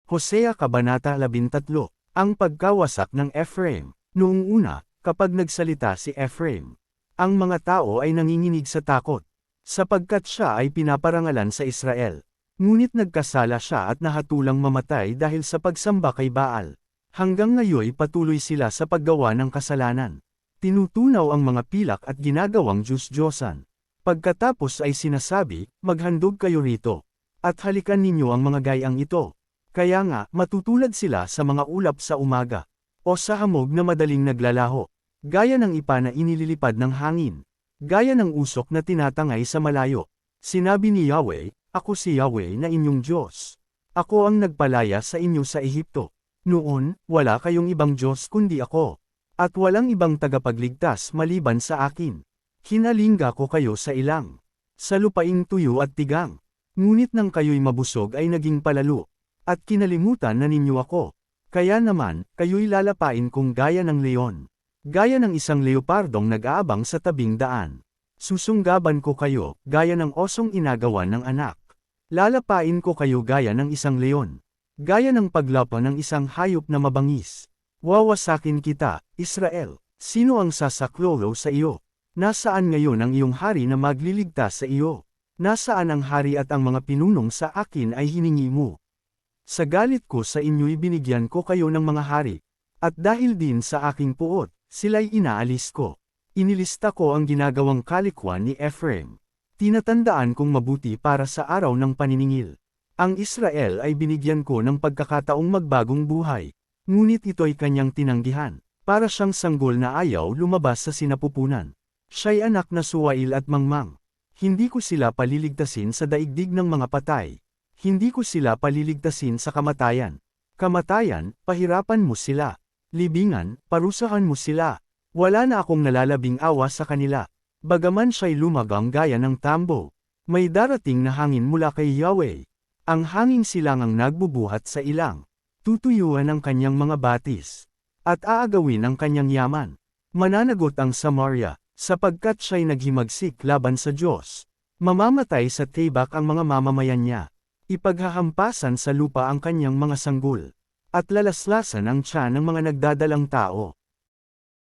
Hosea Kabanata 13. Ang pagkawasak ng Ephraim. Noong una, kapag nagsalita si Ephraim, ang mga tao ay nanginginig sa takot, sapagkat siya ay pinaparangalan sa Israel. Ngunit nagkasala siya at nahatulang mamatay dahil sa pagsamba kay Baal. Hanggang ngayon patuloy sila sa paggawa ng kasalanan. Tinutunaw ang mga pilak at ginagawang Diyos-Diyosan. Pagkatapos ay sinasabi, maghandog kayo rito, at halikan ninyo ang mga gayang ito. Kaya nga, matutulad sila sa mga ulap sa umaga, o sa hamog na madaling naglalaho, gaya ng ipa na inililipad ng hangin, gaya ng usok na tinatangay sa malayo. Sinabi ni Yahweh, ako si Yahweh na inyong Diyos. Ako ang nagpalaya sa inyo sa Ehipto. Noon, wala kayong ibang Diyos kundi ako, at walang ibang tagapagligtas maliban sa akin. Hinalingga ko kayo sa ilang, sa lupaing tuyo at tigang. Ngunit nang kayo'y mabusog ay naging palalo, at kinalimutan na ninyo ako. Kaya naman, kayo'y lalapain kong gaya ng leon, gaya ng isang leopardong nag-aabang sa tabing daan. Susunggaban ko kayo, gaya ng osong inagawan ng anak. Lalapain ko kayo gaya ng isang leon, gaya ng paglapa ng isang hayop na mabangis. Wawasakin kita, Israel. Sino ang sasaklolo sa iyo? Nasaan ngayon ang iyong hari na magliligtas sa iyo? Nasaan ang hari at ang mga pinunong sa akin ay hiningi mo? Sa galit ko sa inyo'y binigyan ko kayo ng mga hari, at dahil din sa aking puot, sila'y inaalis ko. Inilista ko ang ginagawang kalikwan ni Ephraim. Tinatandaan kong mabuti para sa araw ng paniningil. Ang Israel ay binigyan ko ng pagkakataong magbagong buhay, ngunit ito'y kanyang tinanggihan, para siyang sanggol na ayaw lumabas sa sinapupunan. Siya'y anak na suwail at mangmang. Hindi ko sila paliligtasin sa daigdig ng mga patay. Hindi ko sila paliligtasin sa kamatayan. Kamatayan, pahirapan mo sila. Libingan, parusahan mo sila. Wala na akong nalalabing awa sa kanila. Bagaman siya'y lumagang gaya ng tambo. May darating na hangin mula kay Yahweh. Ang hangin silangang nagbubuhat sa ilang. Tutuyuan ang kanyang mga batis. At aagawin ang kanyang yaman. Mananagot ang Samaria, sapagkat siya'y naghimagsik laban sa Diyos. Mamamatay sa Tabak ang mga mamamayan niya. Ipaghahampasan sa lupa ang kanyang mga sanggol, at lalaslasan ang tiyan ng mga nagdadalang tao.